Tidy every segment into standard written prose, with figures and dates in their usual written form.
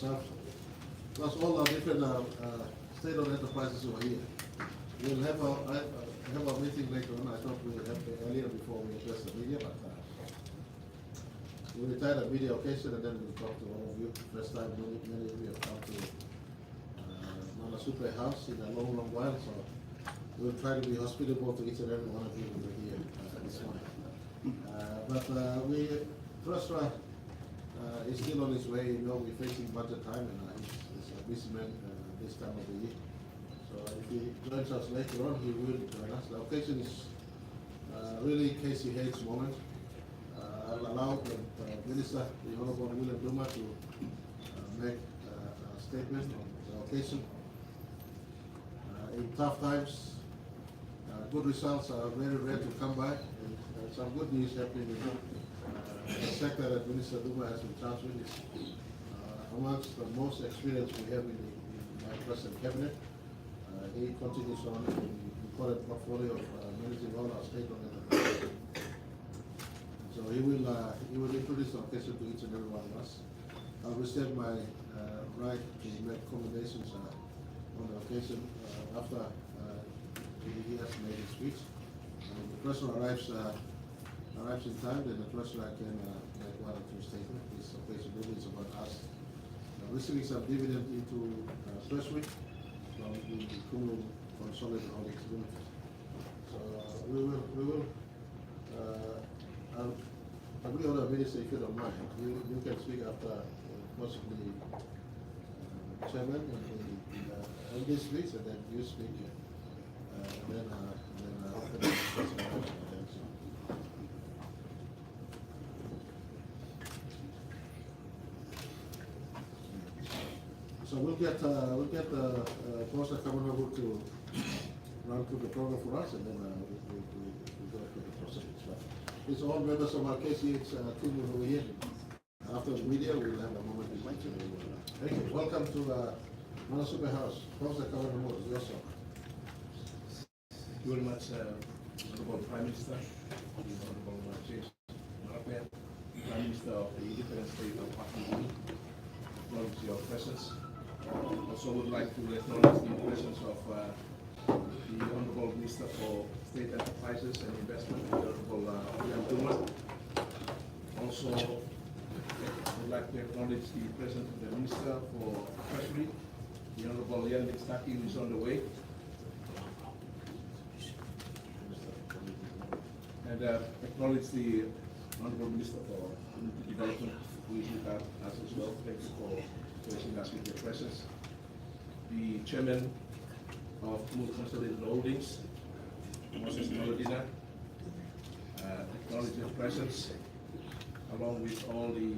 myself, plus all our different state-owned enterprises over here. We'll have a meeting later on. I thought we would have it earlier before we address the media, but we retired a media occasion and then we'll talk to all of you. First time many of you have come to Mana Super House in a long while, so we'll try to be hospitable to each and every one of you who are here this morning. Trustra is still on his way. You know, we're facing budget time and he's a busy man this time of the year. So if he joins us later on, he will join us. The occasion is really KCH's moment. I'll allow the Minister, the Honorable William Duma, to make a statement on the occasion. In tough times, good results are very rare to come by, and some good news happening in the sector that Minister Duma has been charged with is amongst the most experienced we have in my present cabinet. He continues on in the important portfolio of managing all our state-owned enterprises. So he will introduce the occasion to each and every one of us. I will reserve my right to make commendations on the occasion after he has made his speech. The person arrives in time, then the person can make one or two statements. This occasion really is about us receiving some dividend into treasury from the Kumul Consolidated Holdings Limited. So we will I'll be on a minister if you don't mind. You can speak after possibly chairman and this speech, and then you speak, and then after that. So we'll get the Costa coming over to run through the program for us, and then we'll go through the proceedings. It's all members of our KCH team over here. After the media, we'll have a moment to thank you. Welcome to Mana Super House. Costa coming over to your side. Thank you very much, Honorable Prime Minister, Honorable James Marape, Prime Minister of the Independent State of Papua, acknowledge your presence. Also would like to acknowledge the presence of the Honorable Minister for State Enterprises and Investment, the Honorable William Duma. Also would like to acknowledge the presence of the Minister for Treasury, the Honorable Yan Staki, who is on the way. And acknowledge the Honorable Minister for Community Development, who is with us as well. Thank you for gracing us with your presence. The Chairman of Kumul Consolidated Holdings, Moses Melodina, acknowledge your presence, along with all the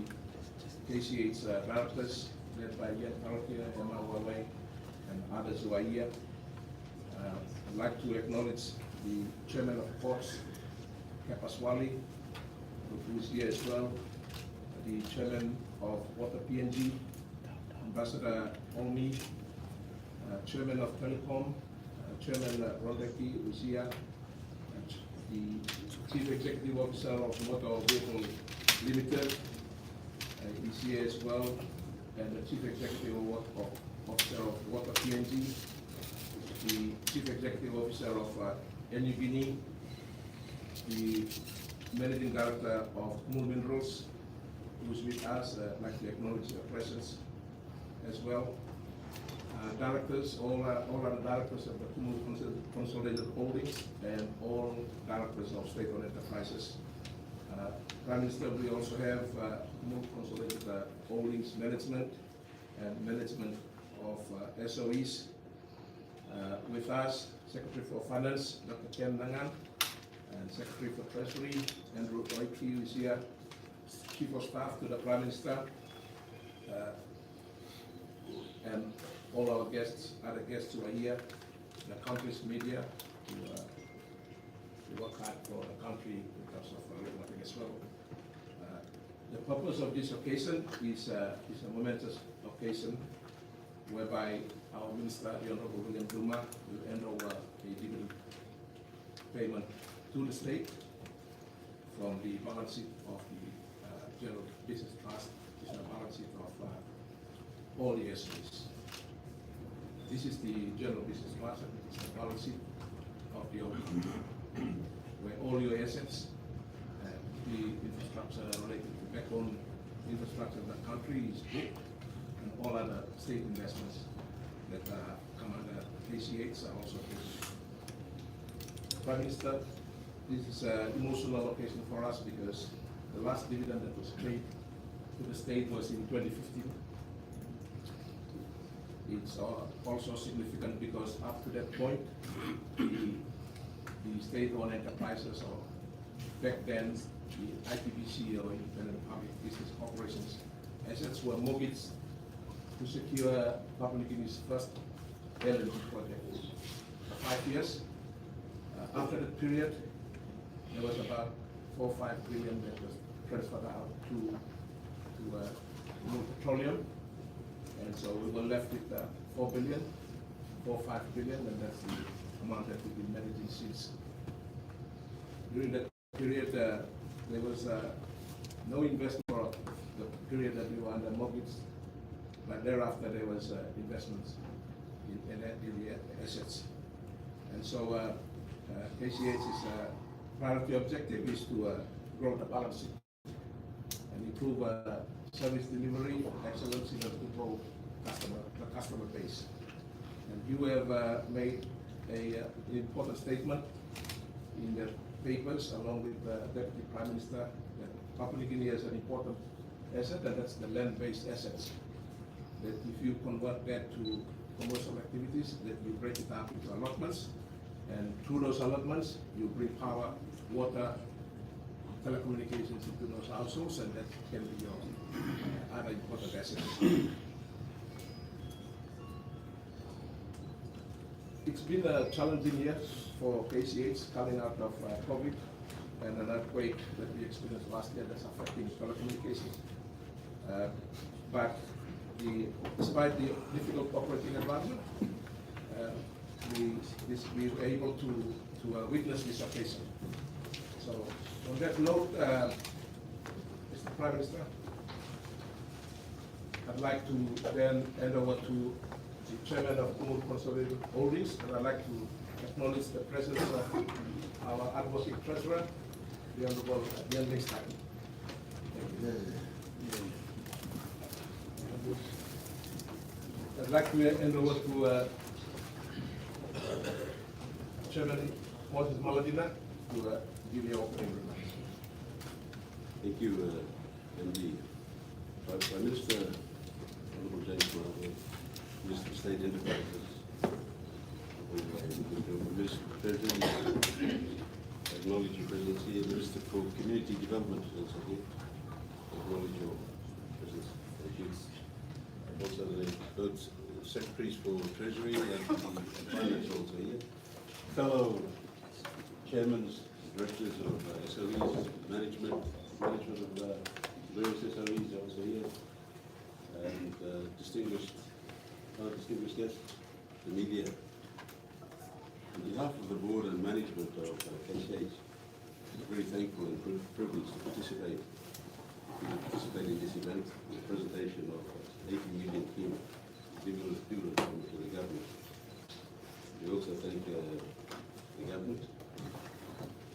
KCH directors, led by Yan Parokia, Emma Wawe, and others who are here. I'd like to acknowledge the Chairman of Ports, Kapaswali, who is here as well, the Chairman of Water PNG, Ambassador Omi, Chairman of Telecom, Chairman Rodeki, who is here, the Chief Executive Officer of Motor Vehicle Limited is here as well, and the Chief Executive Officer of Water PNG, the Chief Executive Officer of NU Guinea, the Managing Director of Kumul Minerals, who is with us. I'd like to acknowledge your presence as well. Directors, all other directors of the Kumul Consolidated Holdings, and all directors of state-owned enterprises. Prime Minister, we also have Kumul Consolidated Holdings Management and Management of SOEs. With us, Secretary for Finance, Dr. Ken Nangan, and Secretary for Treasury, Andrew Oiki, who is here, Chief of Staff to the Prime Minister, and all our guests, other guests who are here, the country's media, who work hard for the country in terms of reporting as well. The purpose of this occasion is a momentous occasion whereby our Minister, the Honorable William Duma, will hand over a dividend payment to the state from the balance sheet of the General Business Trust, which is the balance sheet of all the SOEs. This is the general business plan, it's the balance sheet of the OP, where all your assets, the infrastructure related to backbone infrastructure of the country is booked, and all other state investments that come under KCH are also booked. Prime Minister, this is an emotional occasion for us because the last dividend that was paid to the state was in 2015. It's also significant because up to that point, the state-owned enterprises, or back then the IPBC, or Independent Public Business Corporations, assets were mortgaged to secure Papua New Guinea's first LNG project for 5 years. After that period, there was about 4 or 5 billion that was transferred out to Kumul Petroleum, and so we were left with 4 billion, 4 or 5 billion, and that's the amount that we've been managing since. During that period, there was no investment for the period that we were under mortgage, but thereafter there was investments in the assets. And so KCH's priority objective is to grow the balance sheet and improve service delivery, excellence in order to grow the customer base. And you have made an important statement in the papers along with the Deputy Prime Minister that Papua New Guinea has an important asset, and that's the land-based assets. That if you convert that to commercial activities, that you break it up into allotments, and through those allotments, you bring power, water, telecommunications into those households, and that can be your other important assets. It's been a challenging year for KCH coming out of COVID and an earthquake that we experienced last year that's affecting telecommunications. But despite the difficult operating environment, we were able to witness this occasion. So on that note, Mr. Prime Minister, I'd like to then hand over to the Chairman of Kumul Consolidated Holdings, and I'd like to acknowledge the presence of our advocate treasurer, the Honorable Ian Lingston. I'd like to hand over to Chairman Moses Maladina to give your opening remarks. Thank you, MD. Prime Minister, Honorable James Marvel, Minister of State Enterprises, Minister of Treasury, acknowledge your presence here. Minister for Community Development is also here. Acknowledge your presence. Thank you. Also the both secretaries for Treasury and Finance also here. Fellow chairmen, directors of SOEs, management of various SOEs also here, and distinguished guests, the media. On behalf of the board and management of KCH, I'm very thankful and privileged to participate in this event, the presentation of 80 million kina dividend to the government. We also thank the government,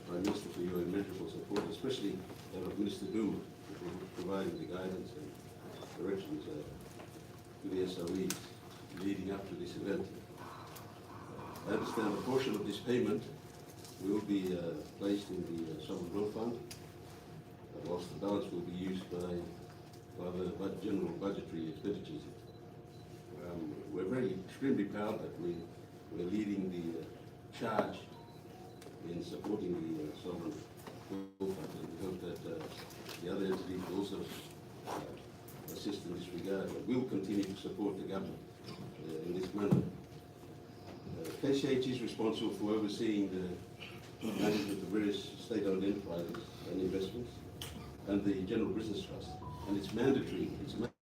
Prime Minister, for your immeasurable support, especially that of Minister Du, for providing the guidance and directions to the SOEs leading up to this event. I understand a portion of this payment will be placed in the Sovereign Wealth Fund, whilst the balance will be used by other general budgetary expenditures. We're extremely proud that we're leading the charge in supporting the Sovereign Wealth Fund, and we hope that the other entities will also assist in this regard. But we'll continue to support the government in this manner. KCH is responsible for overseeing the management of various state-owned enterprises and investments and the General Business Trust. And it's mandatory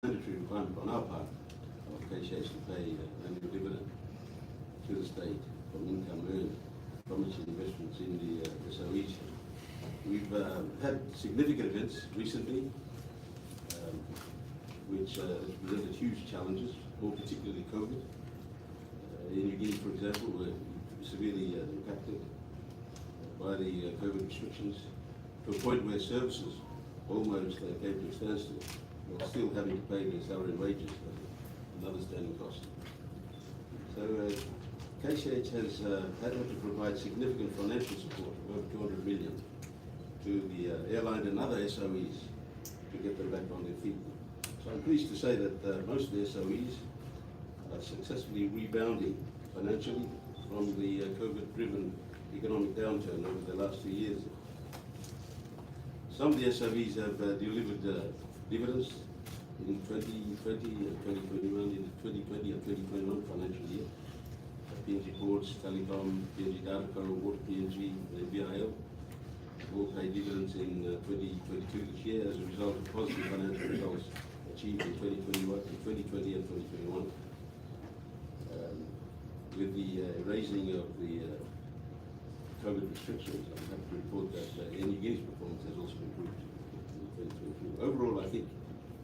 requirement on our part of KCH to pay annual dividend to the state from income earned from its investments in the SOEs. We've had significant events recently. We which has presented huge challenges, more particularly COVID. In New Guinea, for example, were severely impacted by the COVID restrictions, to a point where services almost came to a standstill, while still having to pay their salary and wages and other standing costs. So KCH has had to provide significant financial support of over 200 million to the airline and other SOEs to get them back on their feet. So I'm pleased to say that most of the SOEs are successfully rebounding financially from the COVID-driven economic downturn over the last 2 years. Some of the SOEs have delivered dividends in 2020 and 2021, in the 2020 and 2021 financial year. PNG Ports, Telecom, PNG Datacom, Water PNG, and BIL all paid dividends in 2022 this year as a result of positive financial results achieved in 2020 and 2021. With the raising of the COVID restrictions, I'm happy to report that New Guinea's performance has also improved in 2022. Overall, I think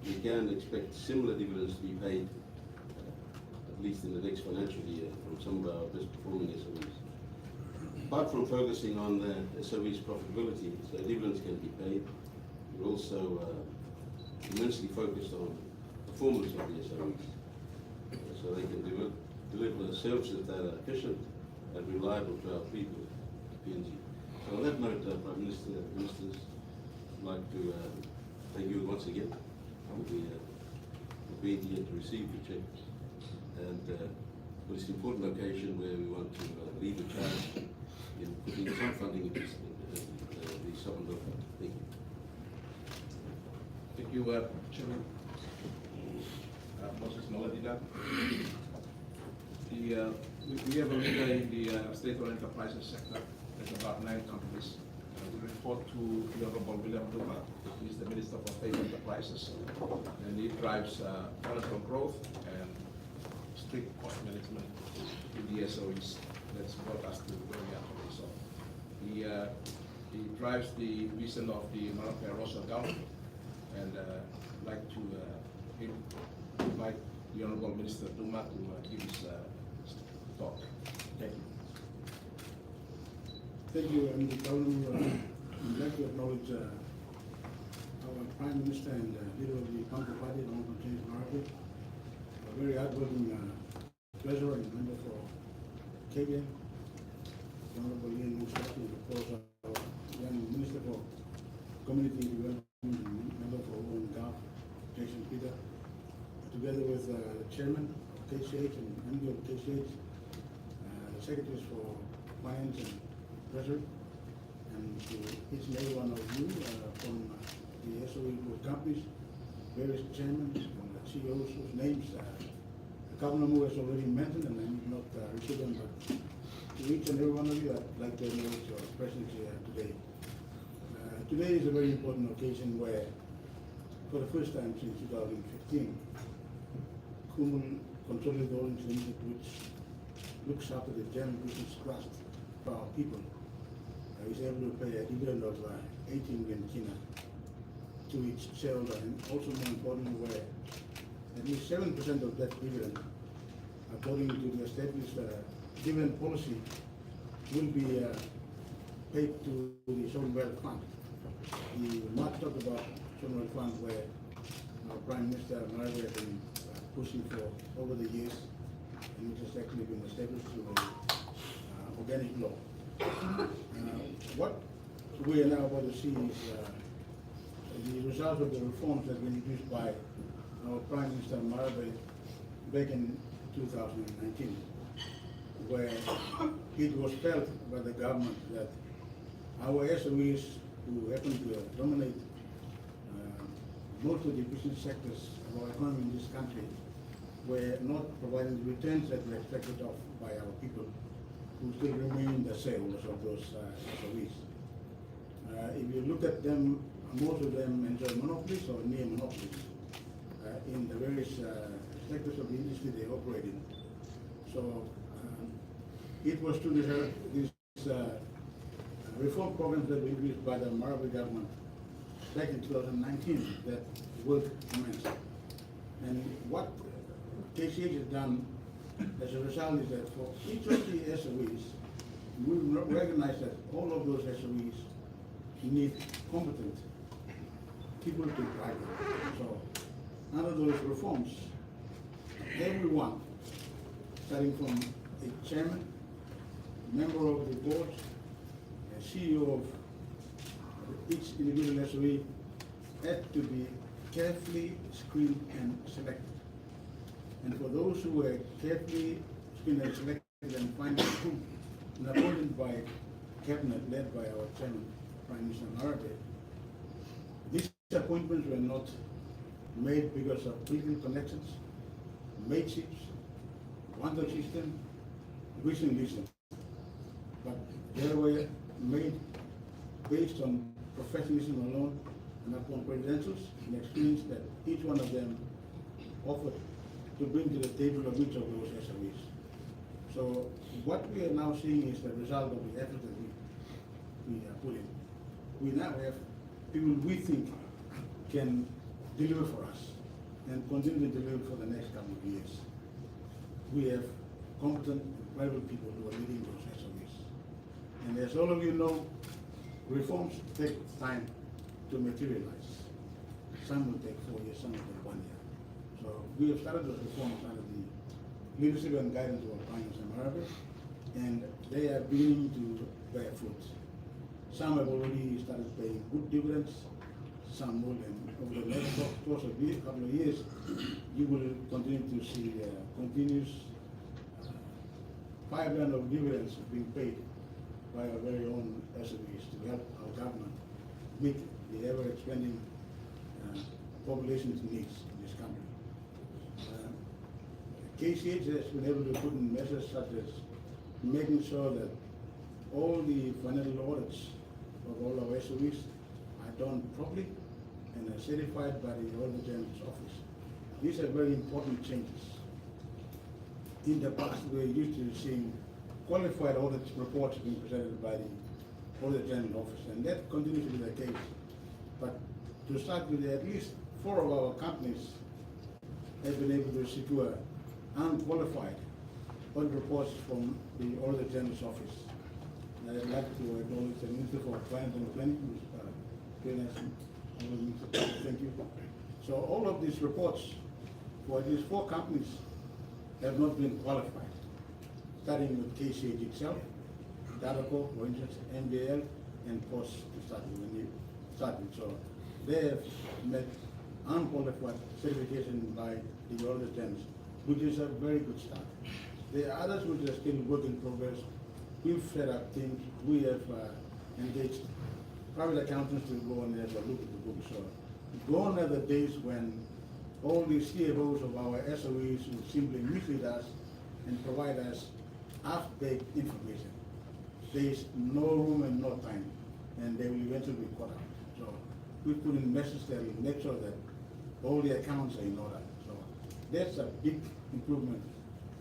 we can expect similar dividends to be paid, at least in the next financial year, from some of our best performing SOEs. Apart from focusing on the SOE's profitability, so dividends can be paid, we're also immensely focused on performance of the SOEs, so they can deliver services that are efficient and reliable to our people, PNG. So on that note, Prime Minister, Ministers, I'd like to thank you once again for being here to receive the cheque, and for this important occasion where we want to lead the charge in putting some funding into the sovereign wealth fund. Thank you. Thank you, Chairman. Moses Maladida. We have a leader in the state-owned enterprises sector. There's about 9 companies. We report to the Honorable William Duma, who is the Minister for State Enterprises, and he drives financial growth and strict cost management in the SOEs. That's brought us to where we are today. So he drives the vision of the Marape Rosa government, and I'd like to invite the Honorable Minister Duma to give his talk. Thank you. Thank you, and I'd like to acknowledge our Prime Minister and leader of the Council Party, Honorable James Marape, a very hardworking treasurer and member for KBN, Honorable Ian Mustaki, and of course our young Minister for Community Development and member for ONGAF, Jason Peter, together with the Chairman of KCH and MD of KCH, the Secretaries for Finance and Treasury, and to each and every one of you from the SOE group companies, various chairmen and CEOs whose names Governor Moore has already mentioned, and I need not repeat them, but to each and every one of you, I'd like to acknowledge your presence here today. Today is a very important occasion where, for the first time since 2015, Kumul Consolidated Holdings Limited, which looks after the general business trust for our people, is able to pay a dividend of 18 million kina to its shareholder, and also more importantly, where at least 7% of that dividend, according to the established dividend policy, will be paid to the sovereign wealth fund. We will not talk about sovereign wealth fund, where our Prime Minister Marape has been pushing for over the years, and which has actually been established through organic law. What we are now about to see is the result of the reforms that were introduced by our Prime Minister Marape back in 2019, where it was felt by the government that our SOEs, who happen to dominate most of the business sectors of our economy in this country, were not providing the returns that were expected of by our people, who still remain the shareholders of those SOEs. If you look at them, most of them enjoy monopolies or near monopolies in the various sectors of the industry they operate in. So it was to these reform programs that were introduced by the Marape government back in 2019 that work commenced. And what KCH has done as a result is that for each of the SOEs, we recognize that all of those SOEs need competent people to drive them. So under those reforms, everyone, starting from a chairman, member of the board, a CEO of each individual SOE, had to be carefully screened and selected. And for those who were carefully screened and selected and finally approved and appointed by cabinet led by our chairman, Prime Minister Marape, these appointments were not made because of political connections, mateships, wonder system, visionism, but they were made based on professionalism alone and upon credentials and experience that each one of them offered to bring to the table of each of those SOEs. So what we are now seeing is the result of the effort that we put in. We now have people we think can deliver for us and continue to deliver for the next couple of years. We have competent and private people who are leading those SOEs. And as all of you know, reforms take time to materialize. Some will take 4 years, some will take 1 year. So we have started those reforms under the leadership and guidance of our Prime Minister Marape, and they are beginning to bear fruit. Some have already started paying good dividends, some will, and over the next course of a couple of years, you will continue to see continuous pipeline of dividends being paid by our very own SOEs to help our government meet the ever-expanding population's needs in this country. KCH has been able to put in measures such as making sure that all the financial audits of all our SOEs are done properly and are certified by the Auditor General's office. These are very important changes. In the past, we were used to seeing qualified audit reports being presented by the Auditor General office, and that continues to be the case. But to start with, at least 4 of our companies have been able to secure unqualified audit reports from the Auditor General's office. And I'd like to acknowledge the Minister for Finance and Planning, thank you. So all of these reports for these 4 companies have not been qualified, starting with KCH itself, Dataco, for instance, MJL, and POS to start with when you start with. So they have met unqualified certification by the Auditor General, which is a very good start. There are others which are still work in progress. We've set up teams. We have engaged private accountants to go and have a look at the books. So gone are the days when all the CFOs of our SOEs would simply mislead us and provide us half-baked information. There is no room and no time, and they will eventually be caught out. So we put in measures that will make sure that all the accounts are in order. So that's a big improvement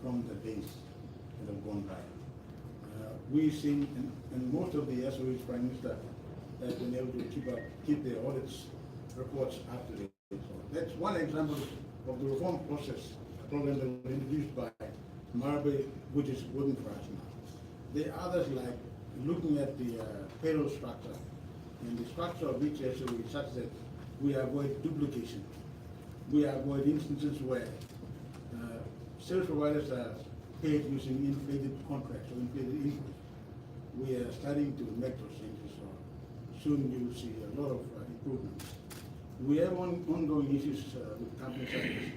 from the days that have gone by. We've seen, and most of the SOEs, Prime Minister, has been able to keep their audits reports up to date. So that's one example of the reform process program that was introduced by Marape, which is working for us now. There are others like looking at the payroll structure and the structure of each SOE such that we avoid duplication. We avoid instances where service providers are paid using inflated contracts or inflated invoices. We are starting to make those changes, so soon you will see a lot of improvements. We have ongoing issues with companies such as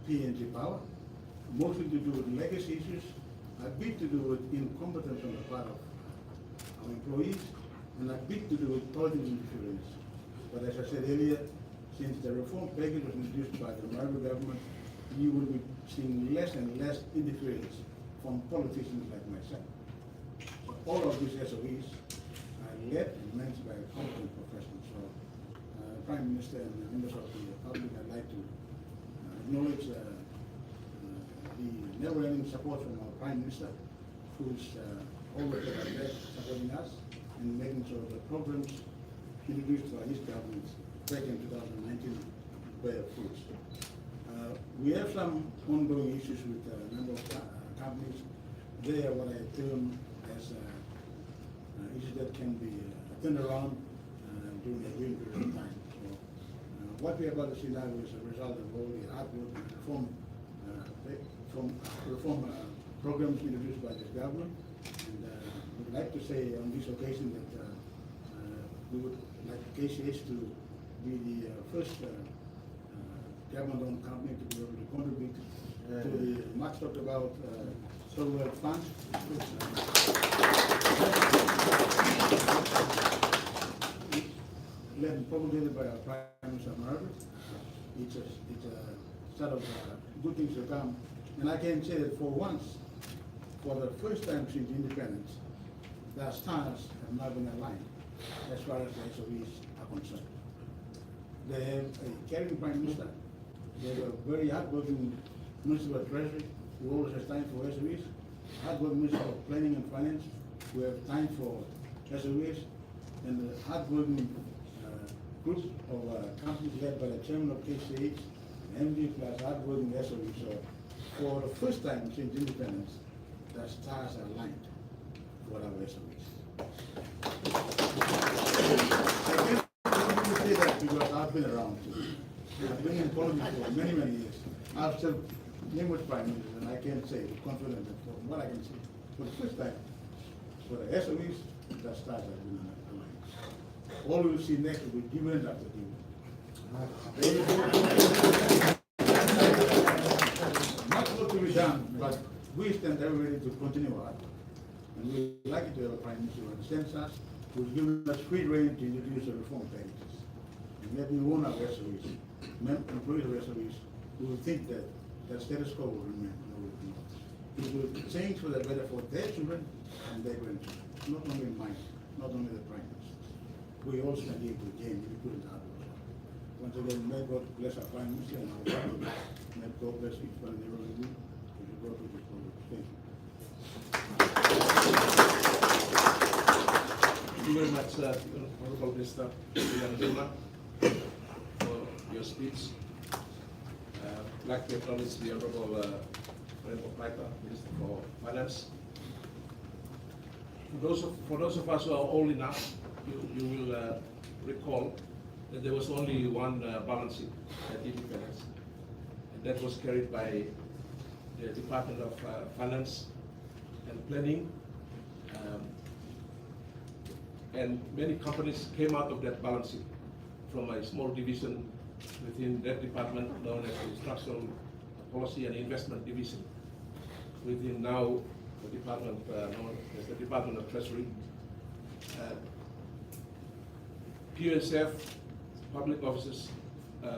P&G Power, mostly to do with legacy issues, a bit to do with incompetence on the part of our employees, and a bit to do with political interference. But as I said earlier, since the reform package was introduced by the Marape government, you will be seeing less and less interference from politicians like myself. So all of these SOEs are led and managed by competent professionals. So Prime Minister and members of the public, I'd like to acknowledge the never-ending support from our Prime Minister, who's always at our best supporting us and making sure the programs introduced by his government back in 2019 bear fruits. We have some ongoing issues with a number of companies. They are what I term as issues that can be turned around during a given period of time. So, what we are about to see now is a result of all the hard work and reform programs introduced by the government. And we'd like to say on this occasion that we would like KCH to be the first government-owned company to be able to contribute to the much talked about solar fund. Led propagated by our Prime Minister of America. It's a sort of good things to come. And I can say that for once, for the first time since independence, the stars have not been aligned as far as the SOEs are concerned. They have a caring Prime Minister. They have a very hardworking Minister of Treasury who always has time for SOEs, hardworking Minister of Planning and Finance who have time for SOEs, and the hardworking group of companies led by the chairman of KCH, MD plus hardworking SOEs. So for the first time since independence, the stars are aligned for our SOEs. I can't say that because I've been around too. I've been in politics for many, many years. I've served numerous prime ministers, and I can say with confidence that from what I can see, for the first time, for the SOEs, the stars have been aligned. All we'll see next will be dividend after dividend. Much work to be done, but we stand ever ready to continue our work. And we're lucky to have a Prime Minister who understands us, who's given us free rein to introduce the reform packages. And let me warn our SOEs, employees of SOEs, who will think that the status quo will remain. It will change for the better for their children and their grandchildren, not only mine, not only the Prime Minister. We all stand here to gain if we put it out. Once again, may God bless our Prime Minister and our government. May God bless each one and every one of you. We should go to this program. Thank you. Thank you very much, Honorable Minister Villanova, for your speech. I'd like to acknowledge the Honorable Minister for Finance. For those of us who are old enough, you will recall that there was only one balance sheet at independence, and that was carried by the Department of Finance and Planning. And many companies came out of that balance sheet from a small division within that department known as the Structural Policy and Investment Division, within now the department known as the Department of Treasury. PSF, Public Officers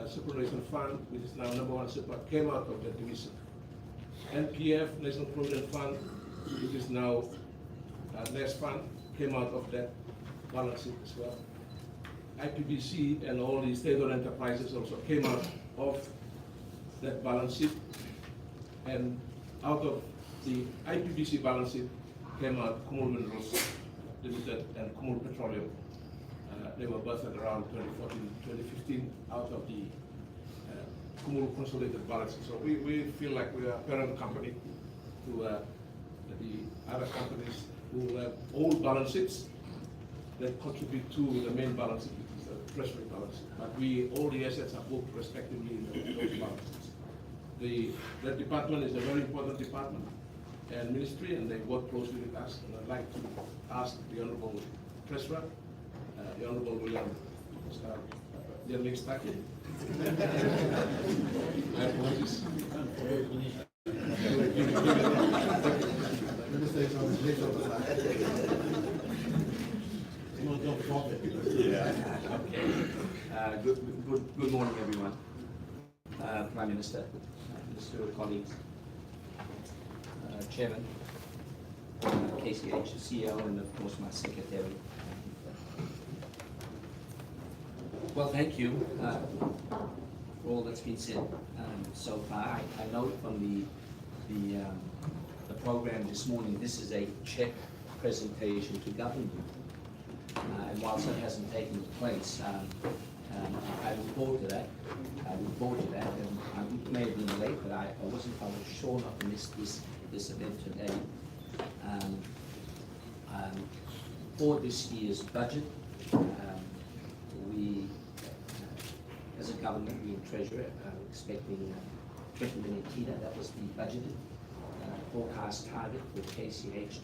Superannuation Fund, which is now #1 super, came out of that division. NPF, National Provident Fund, which is now NES Fund, came out of that balance sheet as well. IPBC and all the state-owned enterprises also came out of that balance sheet. And out of the IPBC balance sheet came out Kumul Minerals Limited and Kumul Petroleum. They were both at around 2014, 2015 out of the Kumul Consolidated balance sheet. So we feel like we are a parent company to the other companies who have old balance sheets that contribute to the main balance sheet, which is the treasury balance sheet. But all the assets are booked respectively in those balance sheets. That department is a very important department and ministry, and they work closely with us. And I'd like to ask the Honorable Treasurer, the Honorable William Staki. My apologies. Good morning, everyone. Prime Minister, Minister, colleagues, Chairman, KCH, CEO, and of course my secretary. Well, thank you for all that's been said so far. I note from the program this morning, this is a check presentation to government. And whilst that hasn't taken place, I look forward to that. I look forward to that, and I may have been late, but I was sure not to miss this event today. For this year's budget, we, as a government, we in Treasurer are expecting 20 million kina. That was the budgeted forecast target for KCH to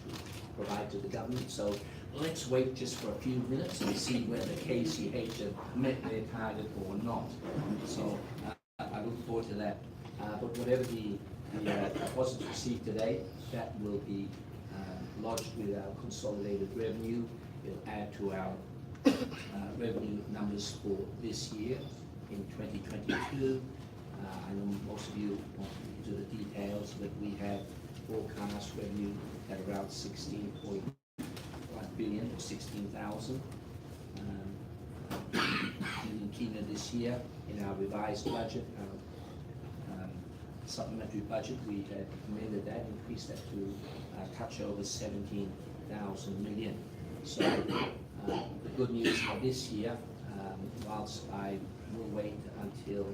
provide to the government. So let's wait just for a few minutes and see whether KCH have met their target or not. So I look forward to that. But whatever the deposits received today, that will be lodged with our consolidated revenue. It'll add to our revenue numbers for this year in 2022. I know most of you want to do the details, but we have forecast revenue at around 16.1 billion or 16,000 in Kenya this year. In our revised budget, supplementary budget, we had amended that, increased that to a touch over 17,000 million. So the good news for this year, whilst I will wait until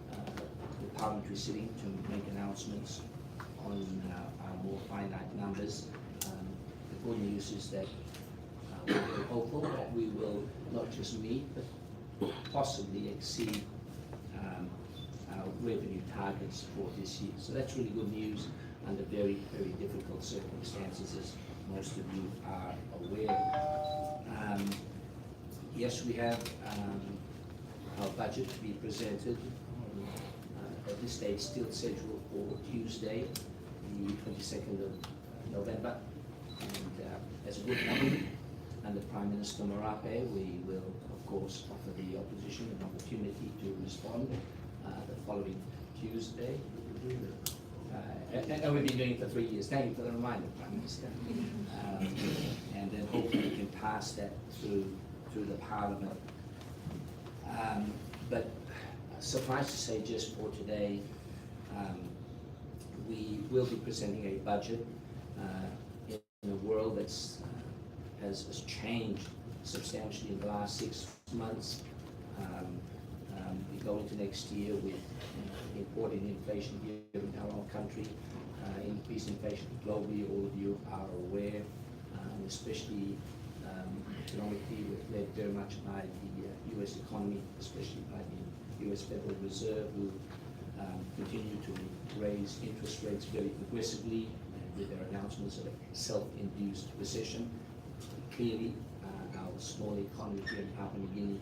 the parliamentary sitting to make announcements on our more finite numbers, the good news is that we're very hopeful that we will not just meet but possibly exceed our revenue targets for this year. So that's really good news under very, very difficult circumstances, as most of you are aware. Yes, we have our budget to be presented on, at this stage still scheduled for Tuesday, the 22nd of November. And as a good government under Prime Minister Marape, we will of course offer the opposition an opportunity to respond the following Tuesday. And we've been doing it for 3 years. Thank you for the reminder, Prime Minister. And then hopefully we can pass that through the Parliament. But suffice to say, just for today, we will be presenting a budget in a world that's has changed substantially in the last 6 months. We go into next year with imported inflation here in our own country, increased inflation globally. All of you are aware, especially economically, led very much by the U.S. economy, especially by the U.S. Federal Reserve, who continue to raise interest rates very aggressively with their announcements of a self-induced recession. Clearly, our small economy here in Papua New Guinea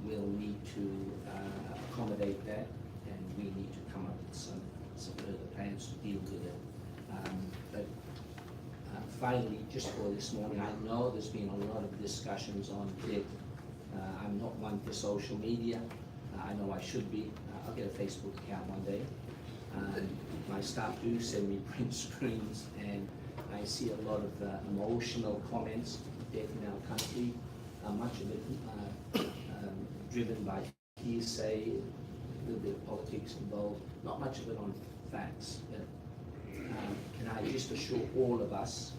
will need to accommodate that, and we need to come up with some further plans to deal with it. But finally, just for this morning, I know there's been a lot of discussions on debt. I'm not one for social media. I know I should be. I'll get a Facebook account one day. My staff do send me print screens, and I see a lot of emotional comments on debt in our country. Much of it driven by hearsay, a little bit of politics involved, not much of it on facts. But can I just assure all of us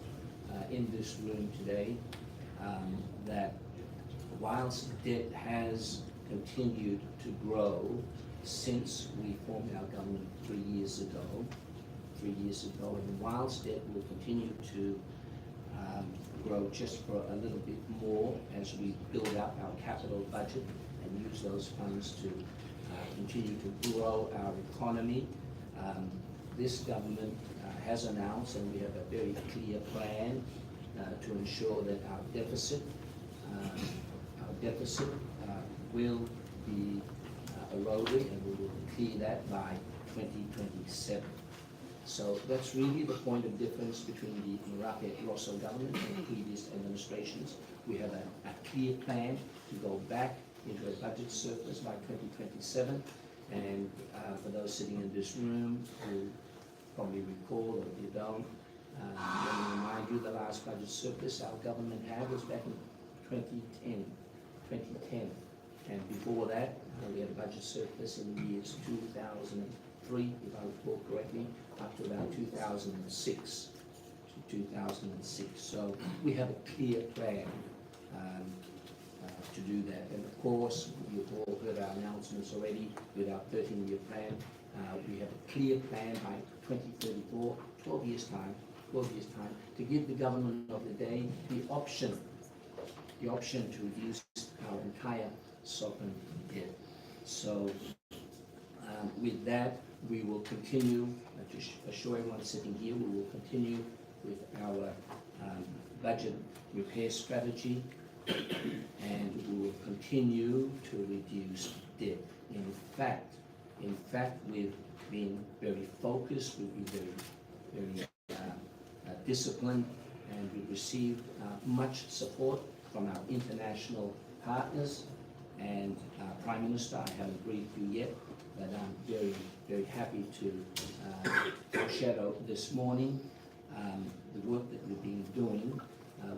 in this room today that whilst debt has continued to grow since we formed our government 3 years ago, and whilst debt will continue to grow just for a little bit more as we build up our capital budget and use those funds to continue to grow our economy. This government has announced, and we have a very clear plan to ensure that our deficit will be eroded, and we will clear that by 2027. So that's really the point of difference between the Marape Rosso government and previous administrations. We have a clear plan to go back into a budget surplus by 2027. And for those sitting in this room who probably recall, or if you don't, let me remind you, the last budget surplus our government had was back in 2010. And before that, we had a budget surplus in the years 2003, if I recall correctly, up to about 2006. So we have a clear plan. to do that. And of course, you've all heard our announcements already with our 13-year plan. We have a clear plan by 2034, 12 years time, to give the government of the day the option to reduce our entire sovereign debt. So with that, we will continue, to assure everyone sitting here, we will continue with our budget repair strategy, and we will continue to reduce debt. In fact, we've been very focused, we've been very disciplined, and we've received much support from our international partners. And Prime Minister, I haven't briefed you yet, but I'm very, very happy to foreshadow this morning the work that we've been doing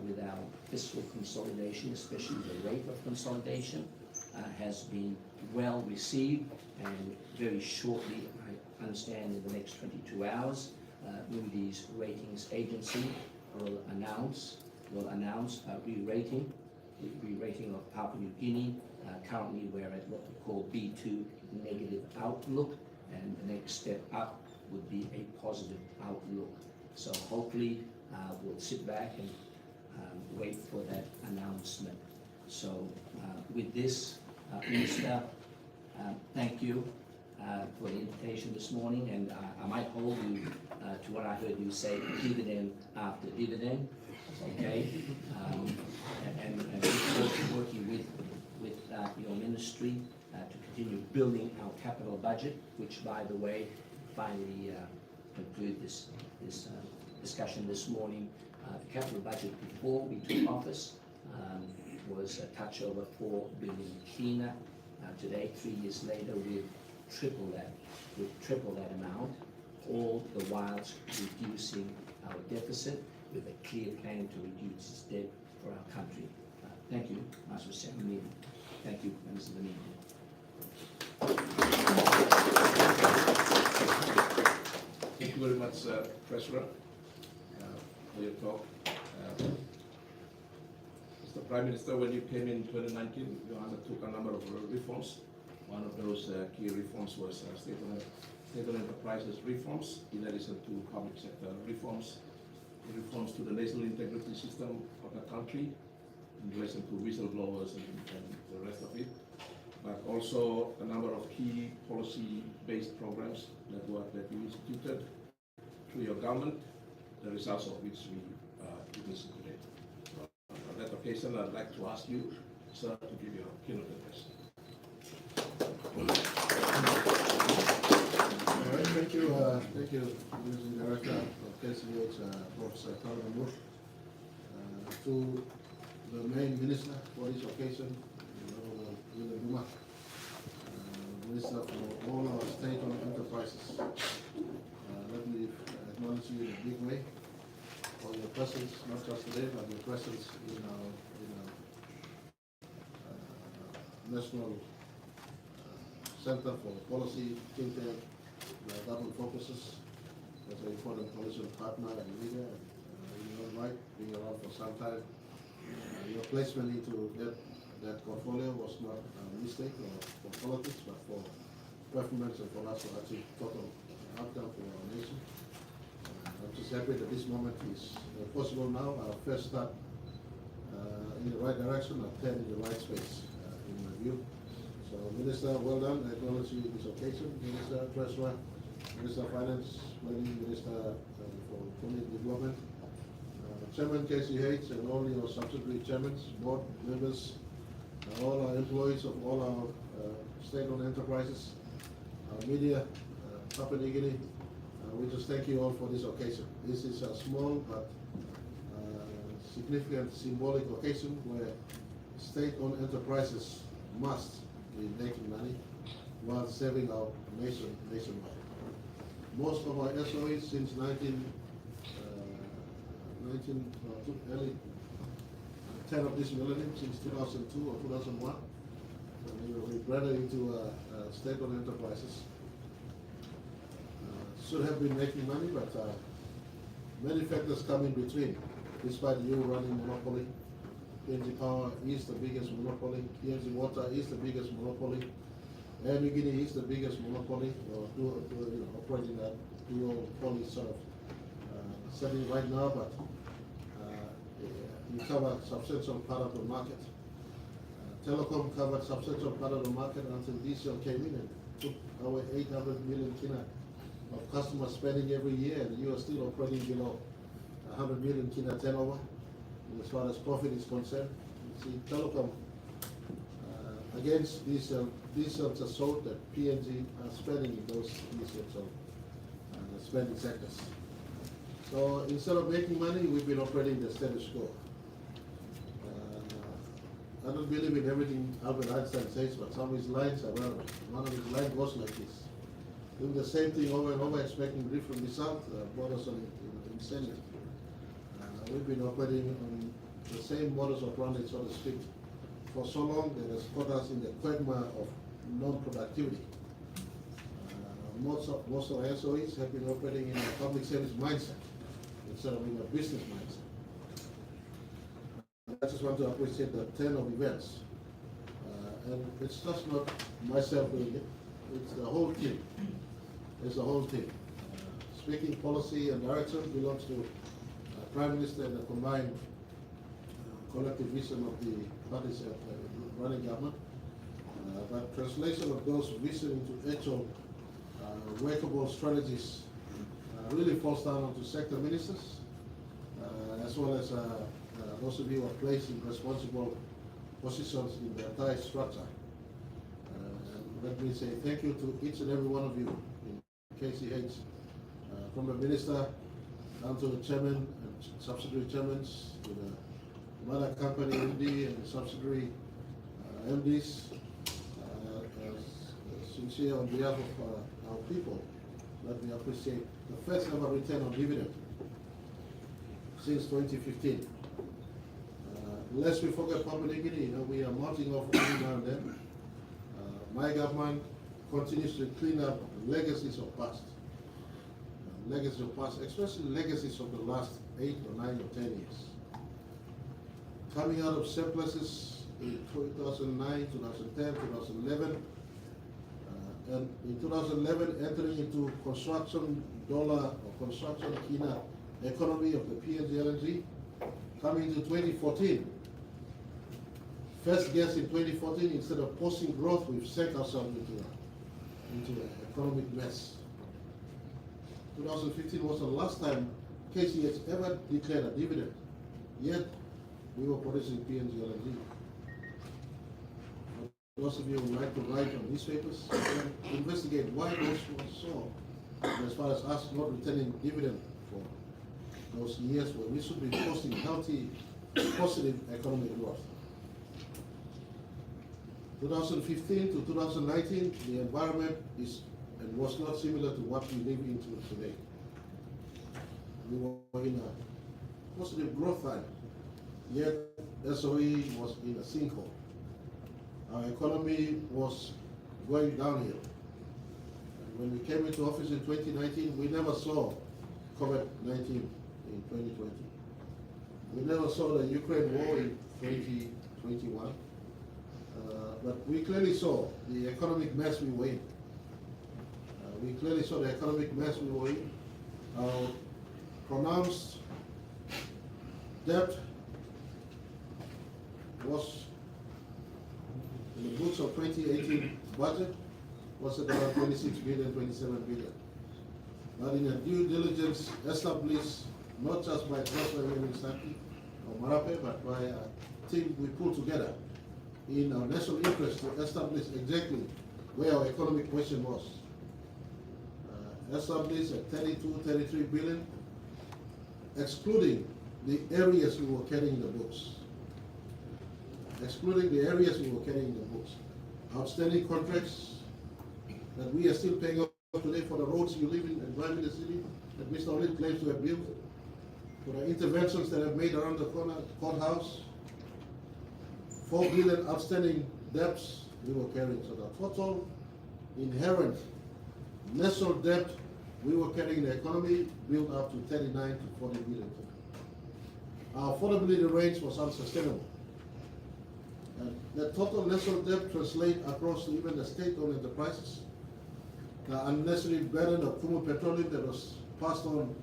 with our fiscal consolidation, especially the rate of consolidation, has been well received, and very shortly, I understand in the next 22 hours, Moody's ratings agency will announce a re-rating of Papua New Guinea. Currently, we're at what we call B2 negative outlook, and the next step up would be a positive outlook. So hopefully, we'll sit back and wait for that announcement. So with this, Minister, thank you for the invitation this morning, and I might hold you to what I heard you say, dividend after dividend, okay? And working with your ministry to continue building our capital budget, which, by the way, finally conclude this discussion this morning. The capital budget before we took office was a touch over 4 billion kina. Today, 3 years later, we've tripled that amount, all the while reducing our deficit with a clear plan to reduce its debt for our country. Thank you, Master Samuel. Thank you, members of the meeting. Thank you very much, Treasurer, for your talk. Mr. Prime Minister, when you came in 2019, you undertook a number of reforms. One of those key reforms was state-owned enterprises reforms, in addition to public sector reforms to the national integrity system of the country, in relation to whistleblowers and the rest of it, but also a number of key policy-based programs that you instituted through your government, the results of which we witness today. So, on that occasion, I'd like to ask you, sir, to give your keynote address. All right, thank you, Managing Director of KCH, Professor Karamur. To the main minister for this occasion, Duma, Minister for all our state-owned enterprises. Let me acknowledge you in a big way for your presence, not just today, but your presence in our National Center for Policy think tank, government focuses as an important coalition partner and leader. You're right, being around for some time. Your placement into that portfolio was not a mistake or for politics, but for performance and for us to achieve total outcome for our nation. I'm just happy that this moment is possible now. Our first step in the right direction, a 10 in the right space, in my view. So, Minister, well done. I acknowledge you this occasion. Minister, Treasurer, Minister of Finance, Minister for Community Development, Chairman KCH, and all your subsidiary chairmen, board members, all our employees of all our state-owned enterprises, our media, Papua New Guinea. We just thank you all for this occasion. This is a small but significant symbolic occasion where state-owned enterprises must be making money while saving our nation nationwide. Most of our SOEs since early 10 of this millennium, since 2002 or 2001, when we brought into state-owned enterprises, should have been making money, but many factors come in between. Despite you running monopoly, PNG Power is the biggest monopoly, PNG Water is the biggest monopoly, Air New Guinea is the biggest monopoly, or operating that duopoly sort of setting right now, but we cover substantial part of the market. Telecom covered substantial part of the market until DCL came in and took away 800 million kina of customer spending every year, and you are still operating below 100 million kina turnover. As far as profit is concerned, you see telecom against these sorts of salt that PNG are spending in these sorts of spending sectors. So instead of making money, we've been operating the status quo. I don't believe in everything Albert Einstein says, but some of his lines are relevant. One of his lines goes like this: doing the same thing over and over, expecting different results, brought us on insanity. We've been operating on the same modus operandi, so to speak, for so long that has put us in the quagmire of non-productivity. Most of our SOEs have been operating in a public service mindset instead of in a business mindset. I just want to appreciate the turn of events. And it's just not myself doing it, it's the whole team. It's the whole team. Speaking policy and direction belongs to Prime Minister and the combined collective vision of the parties running government. But translation of those vision into actual workable strategies really falls down onto sector ministers, as well as those of you who are placed in responsible positions in the entire structure. And let me say thank you to each and every one of you in KCH, from the minister down to the chairman and subsidiary chairmen, to the mother company MD and the subsidiary MDs. Sincere on behalf of our people, let me appreciate the first ever return on dividend since 2015. Lest we forget Papua New Guinea, we are marching off every now and then. My government continues to clean up legacies of past. Legacies of past, especially legacies of the last 8 or 9 or 10 years. Coming out of surpluses in 2009, 2010, 2011, and in 2011 entering into construction dollar or construction kina economy of the PNG LNG, coming to 2014. First guess in 2014, instead of posting growth, we've sank ourselves into an economic mess. 2015 was the last time KCH ever declared a dividend, yet we were producing PNG LNG. Those of you who like to write on newspapers, investigate why those were so, as far as us not returning dividend for those years where we should be posting healthy, positive economic growth. 2015 to 2019, the environment is and was not similar to what we live into today. We were in a positive growth time, yet SOE was in a sinkhole. Our economy was going downhill. And when we came into office in 2019, we never saw COVID-19 in 2020. We never saw the Ukraine war in 2021. But we clearly saw the economic mess we were in. We clearly saw the economic mess we were in. Our pronounced debt was in the books of 2018 budget was at around 26 billion, 27 billion. But in a due diligence established not just by Treasury Saki or Marape, but by a team we pulled together in our national interest to establish exactly where our economic position was. Established at 32, 33 billion, excluding the areas we were carrying in the books. Excluding the areas we were carrying in the books. Outstanding contracts that we are still paying off today for the roads you live in and drive in the city that Mr. Olin claims to have built, for the interventions that have made around the corner, courthouse, 4 billion outstanding debts we were carrying. So the total inherent national debt we were carrying in the economy built up to 39 to 40 billion. Our affordability range was unsustainable. And the total national debt translate across to even the state-owned enterprises. The unnecessary burden of Kumul Petroleum that was passed on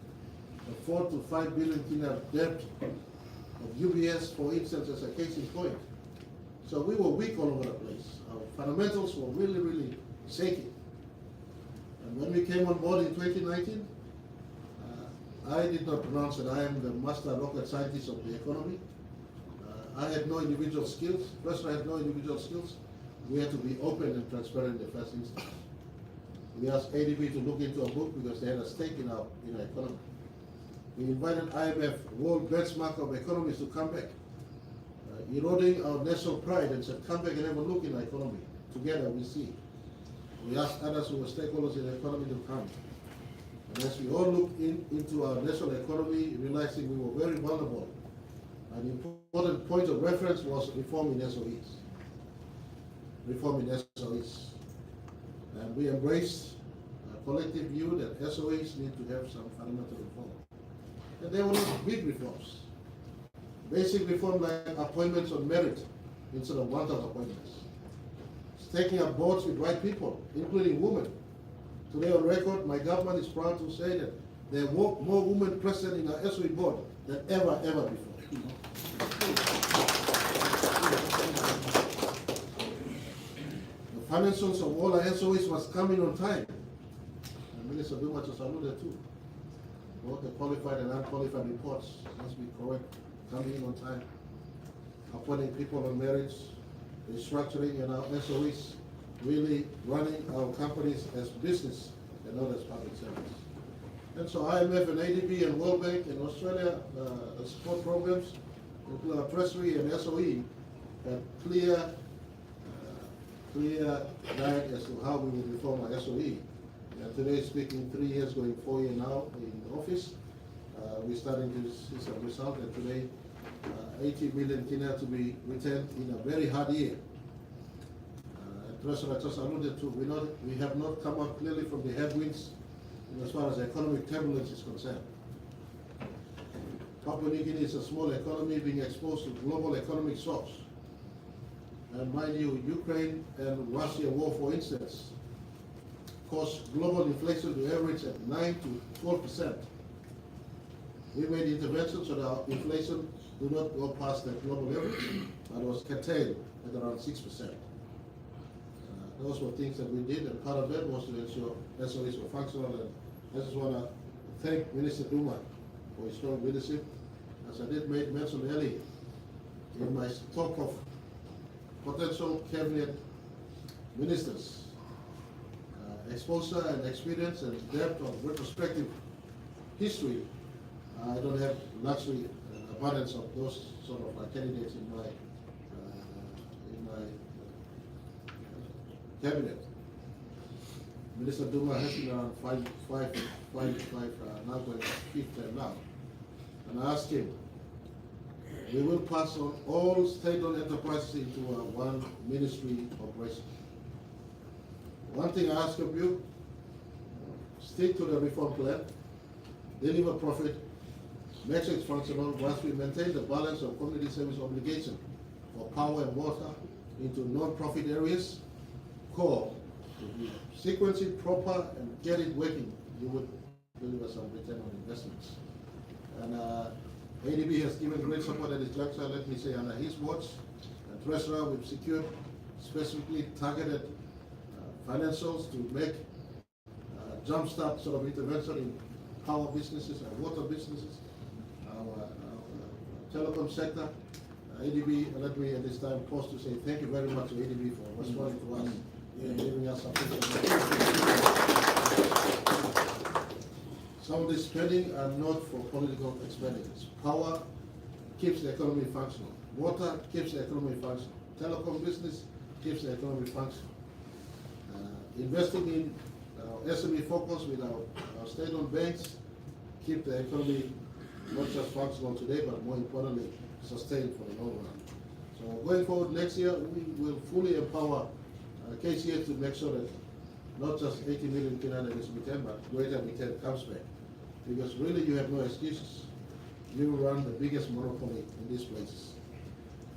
the 4 to 5 billion kina debt of UBS, for instance, as a case in point. So we were weak all over the place. Our fundamentals were really, really shaky. And when we came on board in 2019, I did not pronounce that I am the master rocket scientist of the economy. I had no individual skills. First, I had no individual skills. We had to be open and transparent in the first instance. We asked ADB to look into a book because they had a stake in our economy. We invited IMF, world benchmark of economies, to come back, eroding our national pride, and said, come back and have a look in our economy. Together we see. We asked others who were stakeholders in the economy to come. And as we all looked into our national economy, realizing we were very vulnerable, an important point of reference was reform in SOEs. Reform in SOEs. And we embraced a collective view that SOEs need to have some fundamental reform. And they were not big reforms. Basic reform like appointments on merit instead of wanted appointments. It's taking up boards with right people, including women. Today on record, my government is proud to say that there are more women present in our SOE board than ever before. The financials of all our SOEs must come in on time. And Minister Duma just alluded to. Both the qualified and unqualified reports must be correct, coming in on time. Appointing people on merits, restructuring in our SOEs, really running our companies as business and not as public service. And so IMF and ADB and World Bank in Australia support programs, including our Treasury and SOE, have clear guide as to how we will reform our SOE. And today, speaking 3 years, going 4 years now in office, we're starting to see some result. And today, 80 million kina to be returned in a very hard year. Treasurer just alluded to, we have not come out clearly from the headwinds as far as economic turbulence is concerned. Papua New Guinea is a small economy being exposed to global economic shocks. And mind you, Ukraine and Russia war, for instance, caused global inflation to average at 9 to 12%. We made interventions so that our inflation do not go past that global average, but was curtailed at around 6%. Those were things that we did, and part of that was to ensure SOEs were functional. And I just want to thank Minister Duma for his strong leadership. As I did mention earlier, in my talk of potential cabinet ministers, exposure and experience and depth of retrospective history, I don't have luxury abundance of those sort of candidates in my cabinet. Minister Duma has been around five, now going fifth term now. And I asked him, we will pass on all state-owned enterprises into one ministry operation. One thing I ask of you, stick to the reform plan, deliver profit, make sure it's functional, whilst we maintain the balance of community service obligation for power and water into non-profit areas. Core, if you sequence it proper and get it working, you would deliver some return on investments. And ADB has given great support at this juncture, let me say, under his watch. And Treasurer, we've secured specifically targeted financials to make jumpstart sort of intervention in power businesses and water businesses, our telecom sector. ADB, let me at this time pause to say thank you very much to ADB for responding to us and giving us some. Some of this spending are not for political expenditures. Power keeps the economy functional. Water keeps the economy functional. Telecom business keeps the economy functional. Investing in SME focus with our state-owned banks keep the economy not just functional today, but more importantly, sustained for the long run. So going forward next year, we will fully empower KCS to make sure that not just 80 million Canadian is returned, but greater return comes back. Because really you have no excuses. You run the biggest monopoly in these places.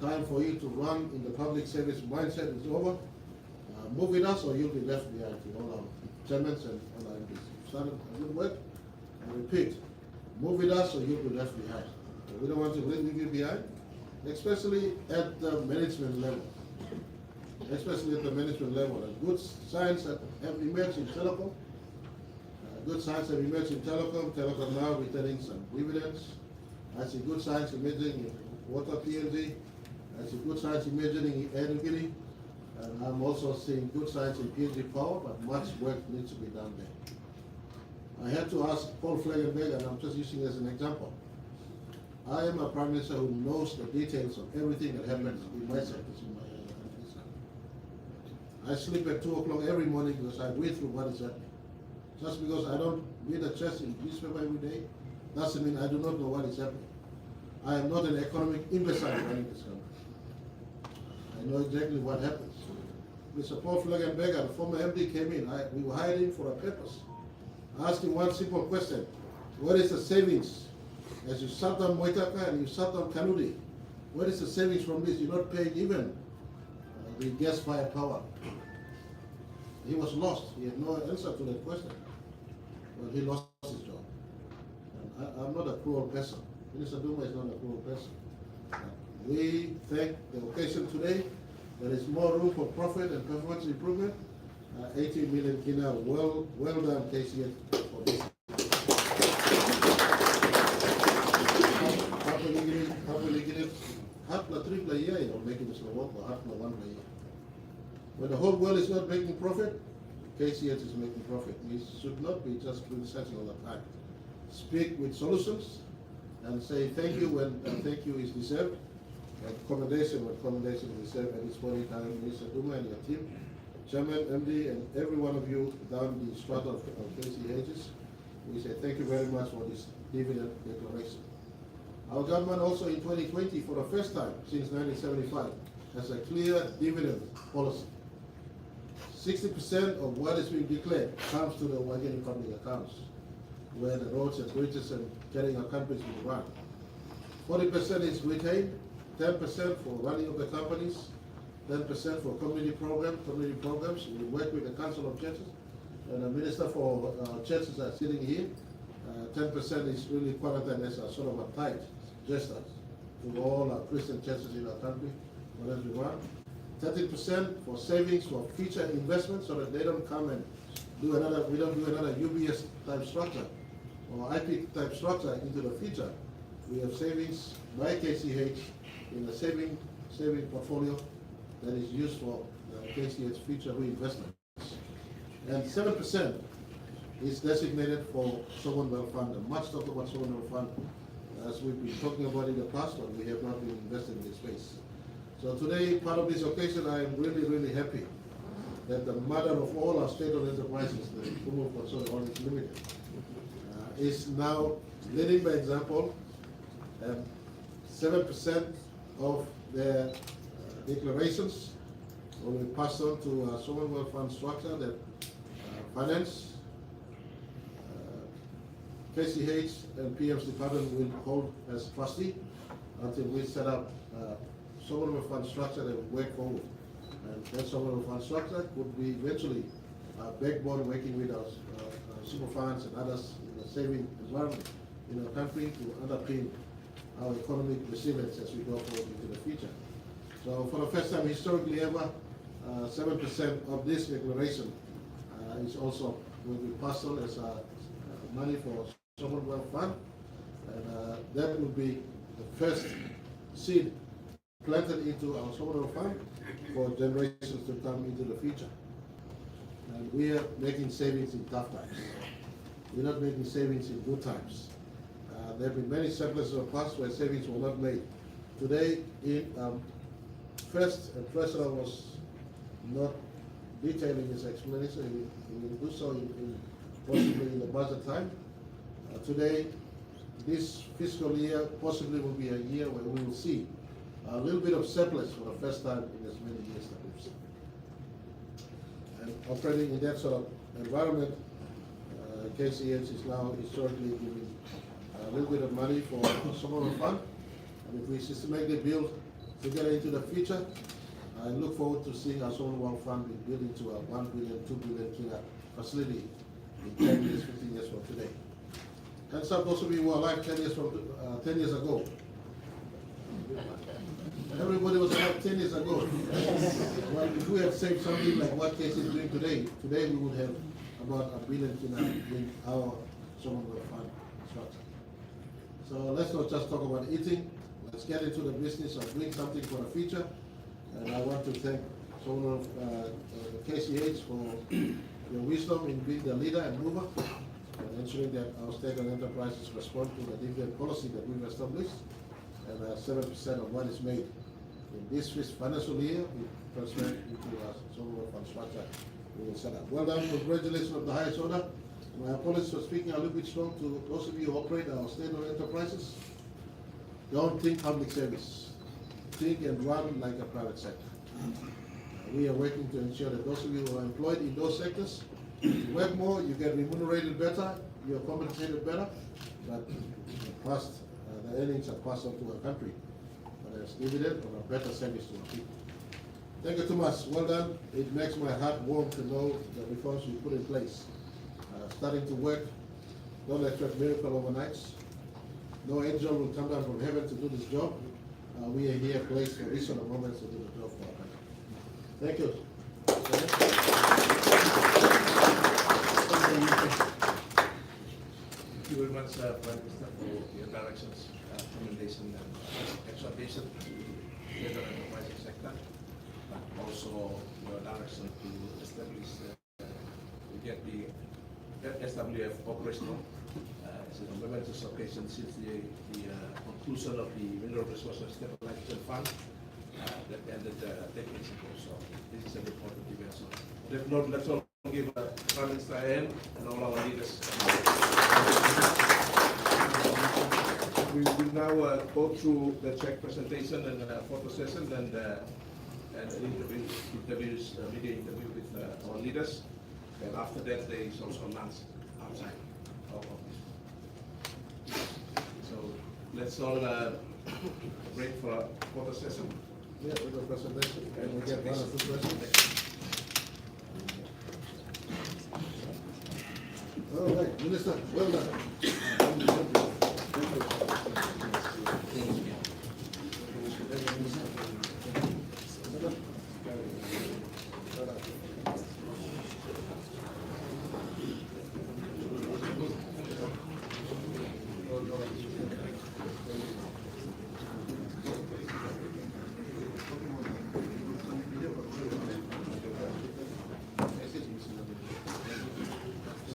time for you to run in the public service mindset is over. Move with us or you'll be left behind. To all our chairmen and all our MPs. You've started a good work. I repeat, move with us or you'll be left behind. We don't want to leave you behind, especially at the management level. Especially at the management level. Good signs have emerged in telecom. Good signs have emerged in telecom. Telecom now returning some dividends. I see good signs emerging in water PNG. I see good signs emerging in energy. And I'm also seeing good signs in PNG Power, but much work needs to be done there. I had to ask Paul Flagenberg, and I'm just using it as an example. I am a Prime Minister who knows the details of everything that happens in my sectors, in my I sleep at 2 o'clock every morning because I read through what is happening. Just because I don't read a chest in newspaper every day, doesn't mean I do not know what is happening. I am not an economic imbecile running this country. I know exactly what happens. Mr. Paul Flagenberger, the former MD, came in. We were hired him for a purpose. I asked him one simple question. What is the savings? As you shut down Moitaka and you shut down Kanudi, what is the savings from this? You're not paying even the gas-fired power. He was lost. He had no answer to that question. Well, he lost his job. And I'm not a cruel person. Minister Duma is not a cruel person. We thank the occasion today. There is more room for profit and performance improvement. 18 million kina, well done KCS for this. Half the triple year, you know, making this work, or half the 1 year. When the whole world is not making profit, KCS is making profit. We should not be just criticizing all the time. Speak with solutions and say thank you when thank you is deserved, and commendation when commendation is deserved. At this point in time, Minister Duma and your team, Chairman, MD, and every one of you down the strata of KCHs, we say thank you very much for this dividend declaration. Our government also in 2020, for the first time since 1975, has a clear dividend policy. 60% of what is being declared comes to the Wageni public accounts, where the roads and bridges and carrying our countries will run. 40% is retained, 10% for running of the companies, 10% for community programs. We work with the Council of Churches, and the Minister for Churches are sitting here. 10% is really quarantined as a sort of a tithe gesture to all our Christian churches in our country, whatever we want. 30% for savings for future investments, so that they don't come and do another, we don't do another UBS type structure or IP type structure into the future. We have savings by KCH in a saving portfolio that is used for KCH future reinvestment. And 7% is designated for sovereign wealth fund. And much talk about sovereign wealth fund as we've been talking about in the past, but we have not been invested in this space. So today, part of this occasion, I am really happy that the mother of all our state-owned enterprises, the Kumul Consolidated Holdings Limited, is now leading by example. 7% of their declarations will be passed on to a sovereign wealth fund structure that finance, KCH and PM's department will hold as trustee until we set up sovereign wealth fund structure that will work forward. And that sovereign wealth fund structure could be eventually a backbone working with our super funds and others in the saving environment in our country to underpin our economic resilience as we go forward into the future. So for the first time historically ever, 7% of this declaration is also will be passed on as money for sovereign wealth fund, and that will be the first seed planted into our sovereign wealth fund for generations to come into the future. And we are making savings in tough times. We're not making savings in good times. There have been many surpluses in the past where savings were not made. Today, first, and Treasurer was not detailing his explanation. He will do so possibly in the budget time. Today, this fiscal year possibly will be a year where we will see a little bit of surplus for the first time in as many years that we've seen. And operating in that sort of environment, KCH is now historically giving a little bit of money for a sovereign fund. And if we systematically build together into the future. I look forward to seeing our Zone 1 fund be built into a 1 billion, 2 billion kina facility in 10 years, 15 years from today. And some those of you who were alive 10 years ago. Everybody was alive 10 years ago. Well, if we had saved something like what Casey is doing today, we would have about a billion kina in our Zone 1 fund structure. So let's not just talk about eating. Let's get into the business of doing something for the future. And I want to thank Zone the KCH for your wisdom in being the leader and mover and ensuring that our state-owned enterprises respond to the dividend policy that we've established. And 7% of what is made in this financial year we transfer into our Zone 1 fund structure we will set up. Well done, congratulations of the highest order. My apologies for speaking a little bit strong to those of you who operate our state-owned enterprises. Don't think public service. Think and run like a private sector. We are working to ensure that those of you who are employed in those sectors, you work more, you get remunerated better, you're compensated better, but the earnings are passed on to our country, but as dividend or a better service to our people. Thank you too much. Well done. It makes my heart warm to know the reforms you put in place. Starting to work, don't expect miracle overnights. No angel will come down from heaven to do this job. We are here placed for each of the moments to do the job for our country. Thank you. Thank you very much, Prime Minister, for your directions, recommendation, and exhortation to the enterprise sector, but also your direction to establish get the SWF operational. It's a momentous occasion since the conclusion of the Mineral Resources Stabilization Fund that ended decades ago. So this is an important event. So if not, let's all give Prime Minister and all our leaders. We will now go through the check presentation and photo session and interviews, media interview with our leaders. And after that, there is also lunch outside of this. So let's all break for a photo session. Yeah, with the presentation. And we get one or two questions. All right, Minister, well done. Thank you.